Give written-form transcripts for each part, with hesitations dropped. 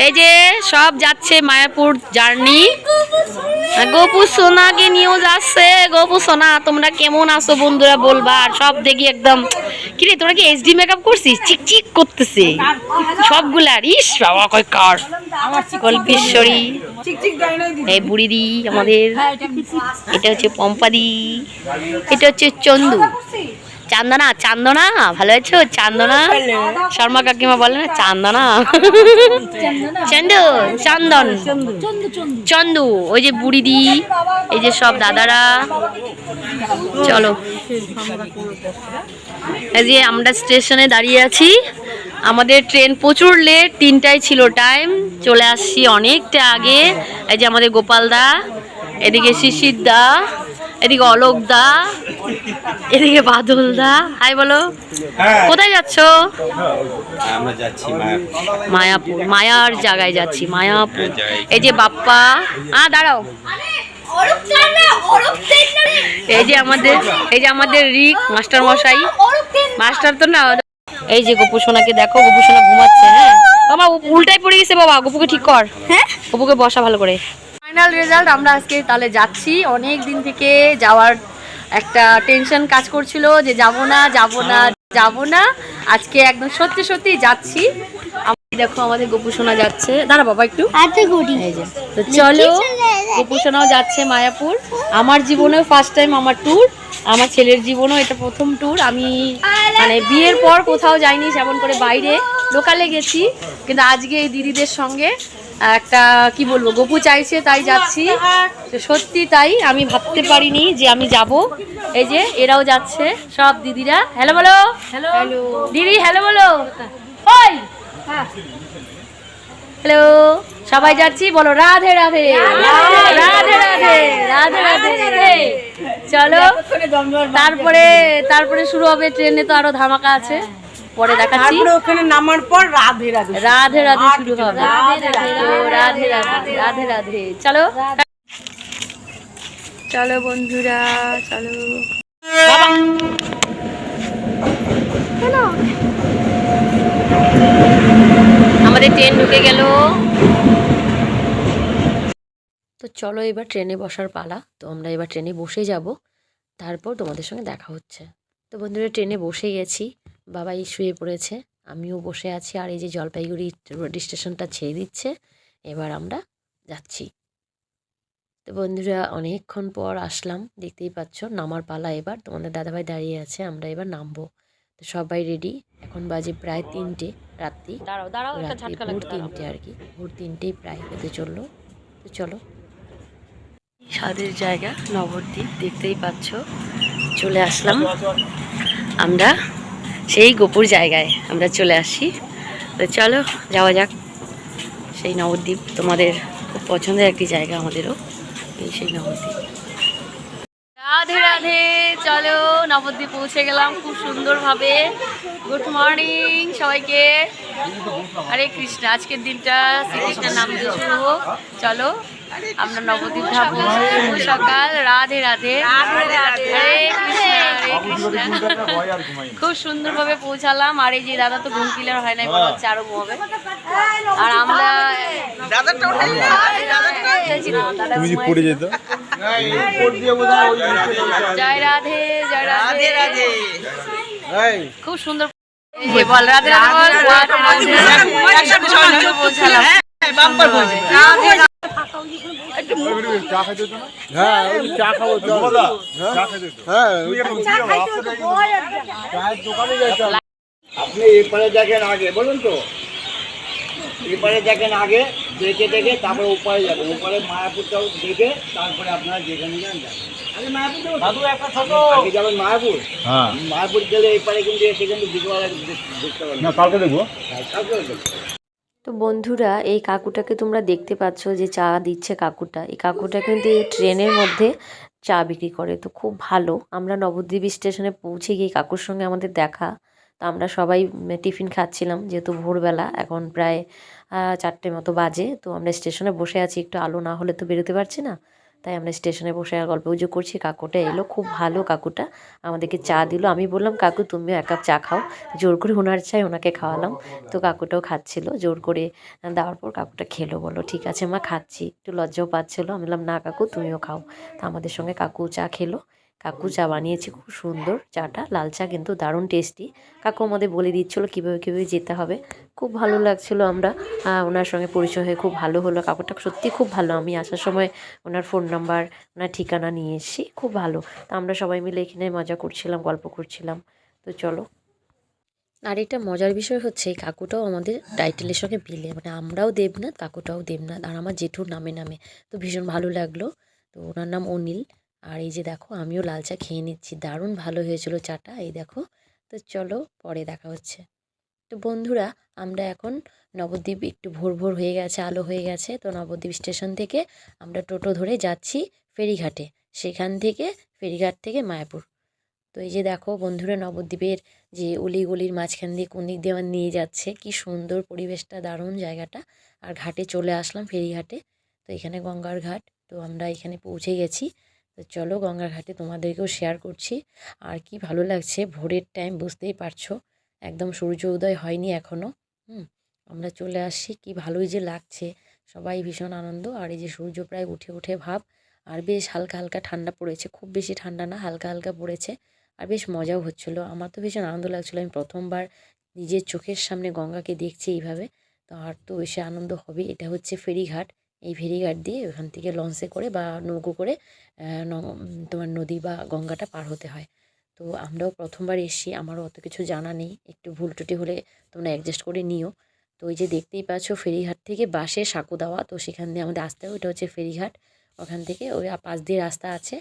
এই যে সব যাচ্ছে মায়াপুর জার্নি। গোপু সোনাকে নিয়েও যাচ্ছে। গোপু সোনা তোমরা কেমন আছো বন্ধুরা বলবা। আর সব দেখি একদম কিরে তোরা কি এইচডি মেকআপ করছিস? চিকচিক করতেছে সবগুলার। ইস বাবা কয় কার কল্পেশ্বরী, এই বুড়িদি আমাদের, এটা হচ্ছে পম্পাদি, এটা হচ্ছে চন্দু, চান্দনা। চান্দনা ভালো আছো? চান্দনা শর্মা কাকিমা বলে না চান্দনা, চন্দু, চন্দন, চন্দু। ওই যে বুড়িদি, এই যে সব দাদারা। চলো, এই যে আমরা স্টেশনে দাঁড়িয়ে আছি। আমাদের ট্রেন প্রচুর লেট, 3টায় ছিল টাইম, চলে আসছি অনেকটা আগে। এই যে আমাদের গোপাল দা, এদিকে শিশির দা, এদিকে অলোক দা, এদিকে বাদল দা। হাই বলো। কোথায় যাচ্ছ? আমরা যাচ্ছি মায়াপুর। মায়ার জায়গায় যাচ্ছি, মায়াপুর। এই যে বাপ্পা, দাঁড়াও। এই যে আমাদের রিক মাস্টার মশাই, মাস্টার তো না। এই যে গোপু সোনাকে দেখো, গোপু সোনা ঘুমাচ্ছে। হ্যাঁ বাবা উল্টাই পড়ে গেছে বাবা, গোপুকে ঠিক কর। হ্যাঁ গোপুকে বসা ভালো করে। ফাইনাল রেজাল্ট, আমরা আজকে তাহলে যাচ্ছি। অনেক দিন থেকে যাওয়ার একটা টেনশন কাজ করছিল যে যাব না যাব না যাব না, আজকে একদম সত্যি সত্যি যাচ্ছি। দেখো আমাদের গোপু সোনা যাচ্ছে। দাঁড়া বাবা একটু। এই যে তো চলো, গোপু সোনাও যাচ্ছে মায়াপুর। আমার জীবনেও ফার্স্ট টাইম আমার ট্যুর, আমার ছেলের জীবনেও এটা প্রথম ট্যুর। আমি মানে বিয়ের পর কোথাও যাইনি সেমন করে, বাইরে লোকালে গেছি, কিন্তু আজকে এই দিদিদের সঙ্গে একটা কি বলবো, গোপু চাইছে তাই যাচ্ছি। তো সত্যি তাই, আমি ভাবতে পারিনি যে আমি যাব। এই যে এরাও যাচ্ছে সব দিদিরা। হ্যালো বলো। হ্যালো দিদি, হ্যালো বলো। ওই হ্যালো, সবাই যাচ্ছি, বলো রাধে রাধে রাধে রাধে রাধে রাধে। চলো, তারপরে শুরু হবে ট্রেনে, তো আরো ধামাকা আছে, পরে দেখাচ্ছি। ওখানে নামার পর রাধে রাধে রাধে রাধে শুরু হবে। রাধে রাধে রাধে রাধে। চলো চলো বন্ধুরা, চলো। আমাদের ট্রেন ঢুকে গেল। তো চলো এবার ট্রেনে বসার পালা। তো আমরা এবার ট্রেনে বসে যাব, তারপর তোমাদের সঙ্গে দেখা হচ্ছে। তো বন্ধুরা ট্রেনে বসে গেছি, বাবাই শুয়ে পড়েছে, আমিও বসে আছি। আর এই যে জলপাইগুড়ি রোড স্টেশনটা ছেড়ে দিচ্ছে, এবার আমরা যাচ্ছি। তো বন্ধুরা অনেকক্ষণ পর আসলাম, দেখতেই পাচ্ছ নামার পালা। এবার তোমাদের দাদাভাই দাঁড়িয়ে আছে, আমরা এবার নামবো। তো সবাই রেডি। এখন বাজে প্রায় 3টে রাত্রি, ভোর 3টে আর কি, ভোর 3টেই প্রায় হতে চললো। তো চলো, স্বাদের জায়গা নবদ্বীপ, দেখতেই পাচ্ছ চলে আসলাম আমরা, সেই গোপুর জায়গায় আমরা চলে আসি। তো চলো যাওয়া যাক সেই নবদ্বীপ। তোমাদের খুব পছন্দের একটি জায়গা আমাদেরও, এই সেই নবদ্বীপ। রাধে রাধে। চলো নবদ্বীপ পৌঁছে গেলাম খুব সুন্দরভাবে। গুড মর্নিং সবাইকে, হরে কৃষ্ণ। আজকের দিনটা শ্রীকৃষ্ণের নাম দিয়ে শুরু হোক। চলো আমরা নবদ্বীপ ধাম সকাল। রাধে রাধে হরে কৃষ্ণ হরে কৃষ্ণ। খুব সুন্দরভাবে পৌঁছালাম। আর এই যে দাদা তো ঘুম ক্লিয়ার হয় নাই, মনে হচ্ছে আরো ঘুমাবে। আর আমরা জয় রাধে জয় রাধে রাধে। খুব সুন্দর বল রাধে আপনি এপারে দেখেন আগে, বলুন তো এপারে দেখেন আগে, দেখে দেখে তারপরে ওপারে যাবেন। ওপারে মায়াপুরটাও দেখে তারপরে আপনারা যেখানে যান যাবেন মায়াপুর। হ্যাঁ মায়াপুর গেলে এপারে কিন্তু এসে কিন্তু বিকেলবেলা দেখতে পাবেন না, কালকে দেখবো। কালকে দেখবো। তো বন্ধুরা এই কাকুটাকে তোমরা দেখতে পাচ্ছ যে চা দিচ্ছে কাকুটা, এই কাকুটা কিন্তু এই ট্রেনের মধ্যে চা বিক্রি করে। তো খুব ভালো। আমরা নবদ্বীপ স্টেশনে পৌঁছে গিয়ে কাকুর সঙ্গে আমাদের দেখা। তো আমরা সবাই টিফিন খাচ্ছিলাম, যেহেতু ভোরবেলা, এখন প্রায় 4টে মতো বাজে। তো আমরা স্টেশনে বসে আছি, একটু আলো না হলে তো বেরোতে পারছি না। তাই আমরা স্টেশনে বসে আর গল্প গুজব করছি। কাকুটা এলো, খুব ভালো কাকুটা, আমাদেরকে চা দিল। আমি বললাম কাকু তুমিও এক কাপ চা খাও, জোর করে ওনার চাই ওনাকে খাওয়ালাম। তো কাকুটাও খাচ্ছিল, জোর করে দেওয়ার পর কাকুটা খেলো, বললো ঠিক আছে মা খাচ্ছি, একটু লজ্জাও পাচ্ছিলো। আমি বললাম না কাকু তুমিও খাও। তো আমাদের সঙ্গে কাকু চা খেলো। কাকু চা বানিয়েছে, খুব সুন্দর চাটা, লাল চা কিন্তু দারুণ টেস্টি। কাকু আমাদের বলে দিচ্ছিলো কীভাবে কীভাবে যেতে হবে। খুব ভালো লাগছিলো, আমরা ওনার সঙ্গে পরিচয় হয়ে খুব ভালো হলো। কাকুটা সত্যি খুব ভালো, আমি আসার সময় ওনার ফোন নাম্বার ওনার ঠিকানা নিয়ে এসেছি, খুব ভালো। তো আমরা সবাই মিলে এখানে মজা করছিলাম, গল্প করছিলাম। তো চলো, আর একটা মজার বিষয় হচ্ছে এই কাকুটাও আমাদের টাইটেলের সঙ্গে মিলে, মানে আমরাও দেবনাথ, কাকুটাও দেবনাথ, আর আমার জেঠুর নামে নামে। তো ভীষণ ভালো লাগলো। তো ওনার নাম অনিল। আর এই যে দেখো আমিও লাল চা খেয়ে নিচ্ছি, দারুণ ভালো হয়েছিল চাটা, এই দেখো। তো চলো পরে দেখা হচ্ছে। তো বন্ধুরা, আমরা এখন নবদ্বীপ, একটু ভোর ভোর হয়ে গেছে, আলো হয়ে গেছে। তো নবদ্বীপ স্টেশন থেকে আমরা টোটো ধরে যাচ্ছি ফেরিঘাটে, সেখান থেকে ফেরিঘাট থেকে মায়াপুর। তো এই যে দেখো বন্ধুরা, নবদ্বীপের যে অলিগলির মাঝখান দিয়ে কোন দিক দিয়ে আমার নিয়ে যাচ্ছে, কি সুন্দর পরিবেশটা, দারুণ জায়গাটা। আর ঘাটে চলে আসলাম, ফেরিঘাটে। তো এখানে গঙ্গার ঘাট, তো আমরা এখানে পৌঁছে গেছি। তো চলো গঙ্গার ঘাটে তোমাদেরকেও শেয়ার করছি। আর কি ভালো লাগছে, ভোরের টাইম, বুঝতেই পারছো, একদম সূর্য উদয় হয়নি এখনও। আমরা চলে আসছি, কি ভালোই যে লাগছে, সবাই ভীষণ আনন্দ। আর এই যে সূর্য প্রায় উঠে উঠে ভাব, আর বেশ হালকা হালকা ঠান্ডা পড়েছে, খুব বেশি ঠান্ডা না, হালকা হালকা পড়েছে। আর বেশ মজাও হচ্ছিলো, আমার তো ভীষণ আনন্দ লাগছিলো, আমি প্রথমবার নিজের চোখের সামনে গঙ্গাকে দেখছি এইভাবে। তো আর তো বেশি আনন্দ হবে। এটা হচ্ছে ফেরিঘাট, এই ফেরিঘাট দিয়ে ওখান থেকে লঞ্চে করে বা নৌকো করে তোমার নদী বা গঙ্গাটা পার হতে হয়। তো আমরাও প্রথমবার এসেছি, আমারও অত কিছু জানা নেই, একটু ভুল টুটি হলে তোমরা অ্যাডজাস্ট করে নিও। তো ওই যে দেখতেই পাচ্ছ ফেরিঘাট থেকে বাসে সাঁকো দেওয়া, তো সেখান দিয়ে আমাদের আসতে হবে, ওটা হচ্ছে ফেরিঘাট। ওখান থেকে ওই পাশ দিয়ে রাস্তা আছে।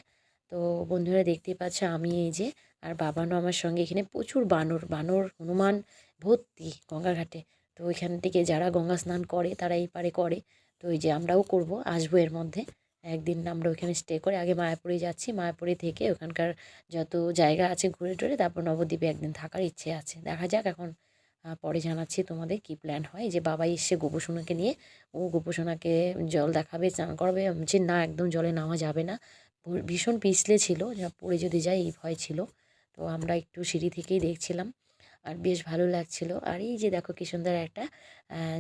তো বন্ধুরা দেখতেই পাচ্ছ আমি এই যে, আর বাবানও আমার সঙ্গে, এখানে প্রচুর বানর বানর হনুমান ভর্তি গঙ্গার ঘাটে। তো ওইখান থেকে যারা গঙ্গা স্নান করে তারা এই পারে করে। তো এই যে আমরাও করব, আসবো এর মধ্যে একদিন। আমরা ওইখানে স্টে করে আগে মায়াপুরে যাচ্ছি, মায়াপুরে থেকে ওখানকার যত জায়গা আছে ঘুরে টুরে তারপর নবদ্বীপে একদিন থাকার ইচ্ছে আছে, দেখা যাক এখন। পরে জানাচ্ছি তোমাদের কি প্ল্যান হয়। যে বাবাই এসে গোপসোনাকে নিয়ে, ও গোপসোনাকে জল দেখাবে, স্নান করাবে। যে না, একদম জলে নামা যাবে না, ভীষণ পিছলে ছিল, যা পড়ে যদি যায় এই ভয় ছিল। তো আমরা একটু সিঁড়ি থেকেই দেখছিলাম, আর বেশ ভালো লাগছিল। আর এই যে দেখো কি সুন্দর একটা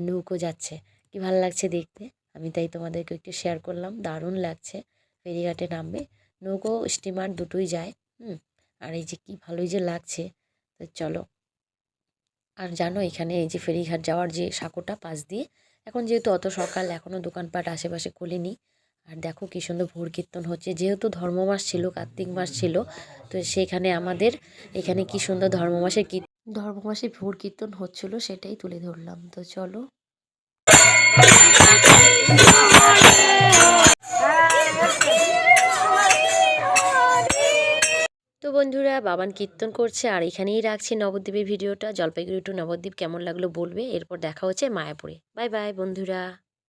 নৌকো যাচ্ছে, কি ভালো লাগছে দেখতে। আমি তাই তোমাদেরকে একটু শেয়ার করলাম, দারুণ লাগছে। ফেরিঘাটে নামবে, নৌকো স্টিমার দুটোই যায়। আর এই যে কি ভালোই যে লাগছে। তো চলো। আর জানো এখানে এই যে ফেরিঘাট যাওয়ার যে সাঁকোটা পাশ দিয়ে, এখন যেহেতু অত সকাল, এখনও দোকানপাট আশেপাশে খোলেনি। আর দেখো কী সুন্দর ভোর কীর্তন হচ্ছে, যেহেতু ধর্মমাস ছিল, কার্তিক মাস ছিল। তো সেখানে আমাদের এখানে কি সুন্দর ধর্মমাসে ভোর কীর্তন হচ্ছিলো, সেটাই তুলে ধরলাম। তো চলো। তো বন্ধুরা, বাবান কীর্তন করছে, আর এখানেই রাখছি নবদ্বীপের ভিডিওটা। জলপাইগুড়ি টু নবদ্বীপ কেমন লাগলো বলবে। এরপর দেখা হচ্ছে মায়াপুরে। বাই বাই বন্ধুরা।